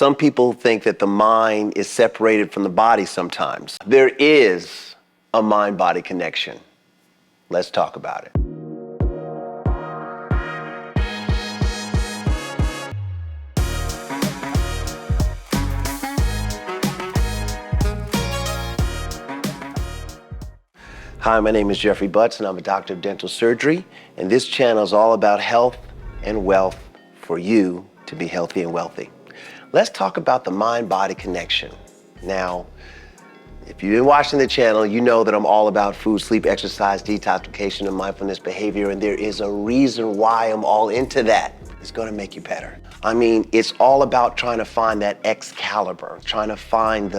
Some people think that the mind is separated from the body sometimes. There is a mind-body connection. Let's talk about it. Hi, my name is Jeffrey Butts, and I'm a doctor of dental surgery, and this channel is all about health and wealth for you to be healthy and wealthy. Let's talk about the mind-body connection. Now, if you've been watching the channel, you know that I'm all about food, sleep, exercise, detoxification, and mindfulness behavior, and there is a reason why I'm all into that. It's gonna make you better. I mean, it's all about trying to find that Excalibur, trying to find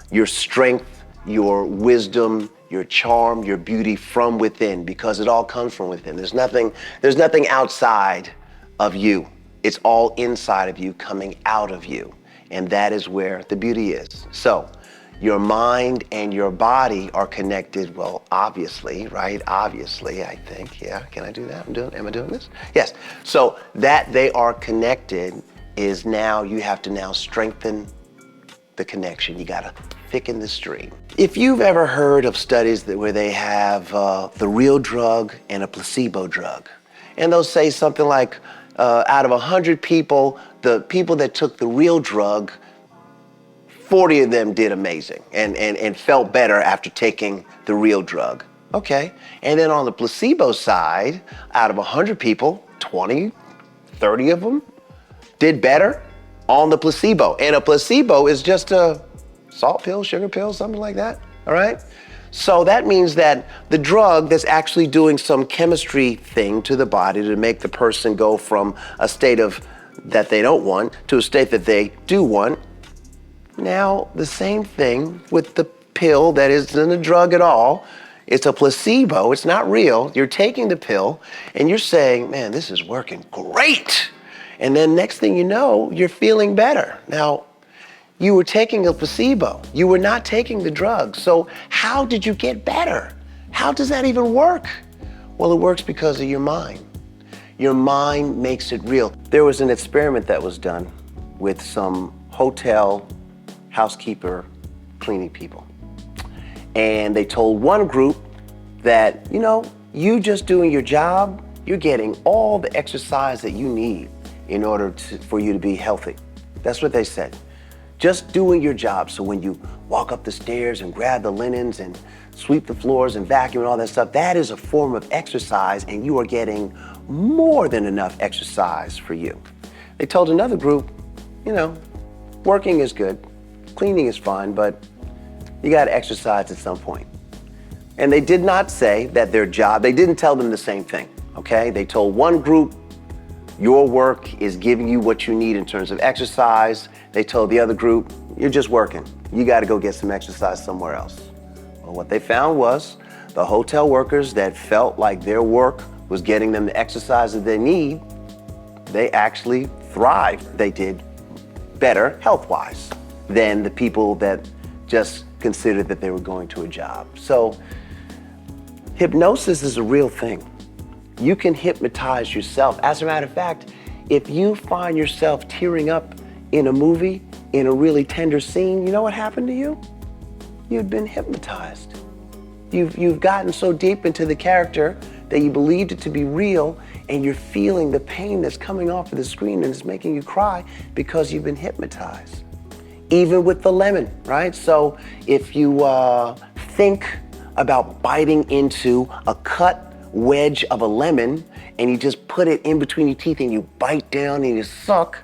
your strength, your wisdom, your charm, your beauty from within, because it all comes from within. There's nothing outside of you. It's all inside of you, coming out of you. And that is where the beauty is. So your mind and your body are connected, well, obviously, right? Obviously, I think, yeah. Can I do that? Am I doing this? Yes. So that they are connected is now, you have to now strengthen the connection. You gotta thicken the stream. If you've ever heard of studies where they have the real drug and a placebo drug, and they'll say something like, out of 100 people, the people that took the real drug, 40 of them did amazing and felt better after taking the real drug. Okay, and then on the placebo side, out of 100 people, 20, 30 of them did better on the placebo. And a placebo is just a salt pill, sugar pill, something like that, all right? So that means that the drug that's actually doing some chemistry thing to the body to make the person go from a state of that they don't want to a state that they do want. Now, the same thing with the pill that isn't a drug at all. It's a placebo, it's not real. You're taking the pill and you're saying, man, this is working great. And then next thing you know, you're feeling better. Now, you were taking a placebo. You were not taking the drug. So how did you get better? How does that even work? Well, it works because of your mind. Your mind makes it real. There was an experiment that was done with some hotel housekeeper cleaning people. And they told one group that, you just doing your job, you're getting all the exercise that you need in order for you to be healthy. That's what they said. Just doing your job. So when you walk up the stairs and grab the linens and sweep the floors and vacuum and all that stuff, that is a form of exercise, and you are getting more than enough exercise for you. They told another group, working is good, cleaning is fine, but you got to exercise at some point. And they did not say that their job, they didn't tell them the same thing, okay? They told one group, your work is giving you what you need in terms of exercise. They told the other group, you're just working. You got to go get some exercise somewhere else. Well, what they found was the hotel workers that felt like their work was getting them the exercise that they need, they actually thrived. They did better health-wise than the people that just considered that they were going to a job. So hypnosis is a real thing. You can hypnotize yourself. As a matter of fact, if you find yourself tearing up in a movie, in a really tender scene, you know what happened to you? You'd been hypnotized. You've gotten so deep into the character that you believed it to be real, and you're feeling the pain that's coming off of the screen and it's making you cry because you've been hypnotized. Even with the lemon, right? So if you think about biting into a cut wedge of a lemon and you just put it in between your teeth and you bite down and you suck,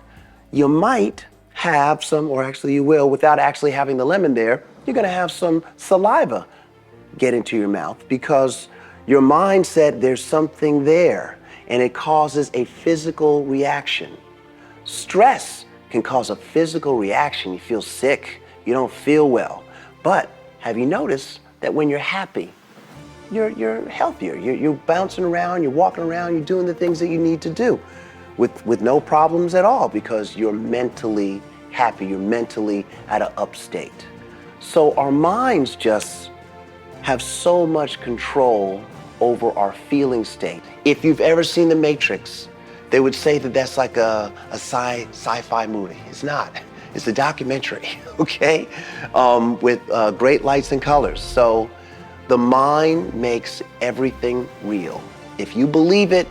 you might have some, or actually you will, without actually having the lemon there, you're gonna have some saliva get into your mouth because your mind said there's something there, and it causes a physical reaction. Stress can cause a physical reaction. You feel sick, you don't feel well. But have you noticed that when you're happy, you're healthier. You're bouncing around, you're walking around, you're doing the things that you need to do with no problems at all because you're mentally happy, you're mentally at an up state. So our minds just have so much control over our feeling state. If you've ever seen The Matrix, They would say that that's like a sci-fi movie. It's not. It's a documentary, okay, with great lights and colors. So the mind makes everything real. If you believe it,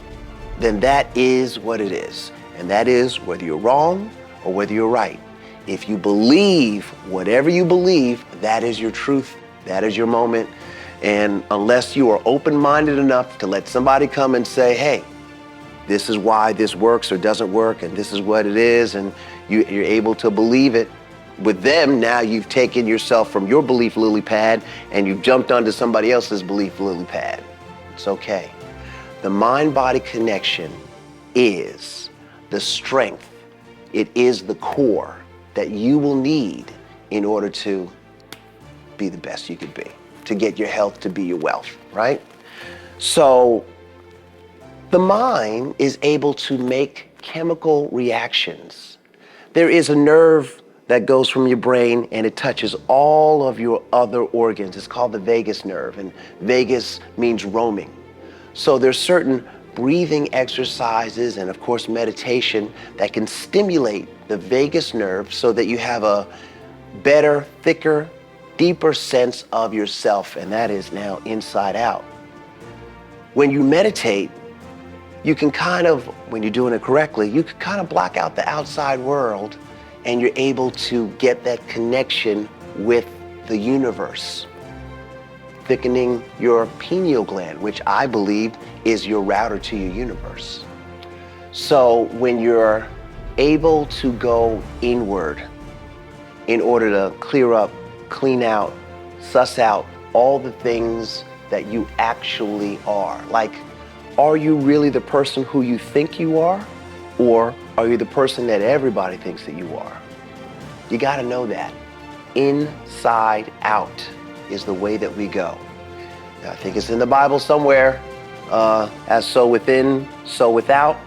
then that is what it is. And that is whether you're wrong or whether you're right. If you believe whatever you believe, that is your truth, that is your moment. And unless you are open-minded enough to let somebody come and say, hey, this is why this works or doesn't work, and this is what it is, and you're able to believe it, with them, now you've taken yourself from your belief lily pad and you've jumped onto somebody else's belief lily pad. It's okay. The mind-body connection is the strength. It is the core that you will need in order to be the best you could be, to get your health to be your wealth, right? So the mind is able to make chemical reactions. There is a nerve that goes from your brain and it touches all of your other organs. It's called the vagus nerve, and vagus means roaming. So there's certain breathing exercises and of course meditation that can stimulate the vagus nerve so that you have a better, thicker, deeper sense of yourself, and that is now inside out. When you meditate, you can kind of, when you're doing it correctly, you can kind of block out the outside world and you're able to get that connection with the universe, thickening your pineal gland, which I believe is your router to your universe. So when you're able to go inward in order to clear up, clean out, suss out all the things that you actually are, like, are you really the person who you think you are, or are you the person that everybody thinks that you are? You got to know that. Inside out is the way that we go. Now, I think it's in the Bible somewhere, as so within, so without.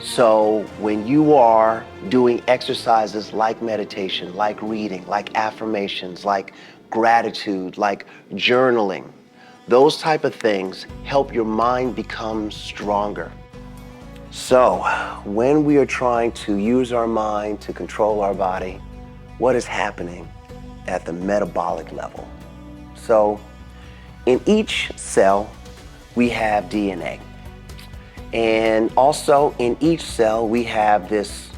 So when you are doing exercises like meditation, like reading, like affirmations, like gratitude, like journaling, those type of things help your mind become stronger. So when we are trying to use our mind to control our body, what is happening at the metabolic level? So in each cell, we have DNA. And also in each cell, we have this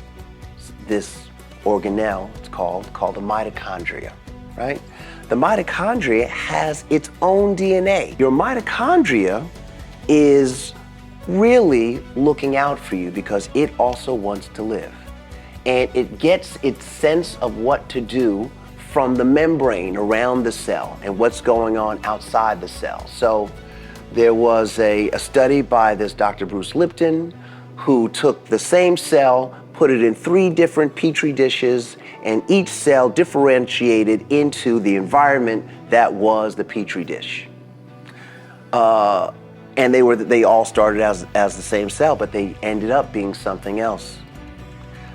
organelle, it's called the mitochondria, right? The mitochondria has its own DNA. Your mitochondria is really looking out for you because it also wants to live. And it gets its sense of what to do from the membrane around the cell and what's going on outside the cell. So there was a study by this Dr. Bruce Lipton who took the same cell, put it in 3 different petri dishes, and each cell differentiated into the environment that was the petri dish. And they all started as the same cell, but they ended up being something else.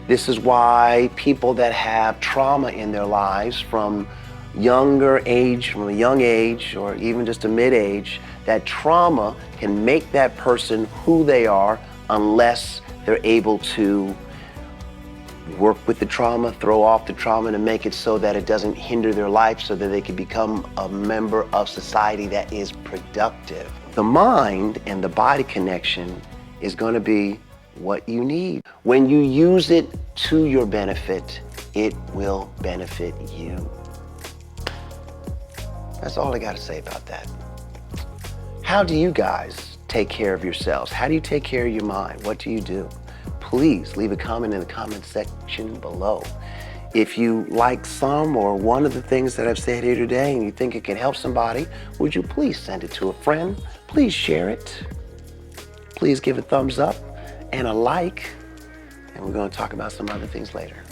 This is why people that have trauma in their lives from a young age, or even just a mid-age, that trauma can make that person who they are unless they're able to work with the trauma, throw off the trauma, to make it so that it doesn't hinder their life, so that they can become a member of society that is productive. The mind and the body connection is going to be what you need. When you use it to your benefit, it will benefit you. That's all I got to say about that. How do you guys take care of yourselves? How do you take care of your mind? What do you do? Please leave a comment in the comment section below. If you like some or one of the things that I've said here today and you think it can help somebody, would you please send it to a friend? Please share it. Please give a thumbs up and a like. And we're going to talk about some other things later.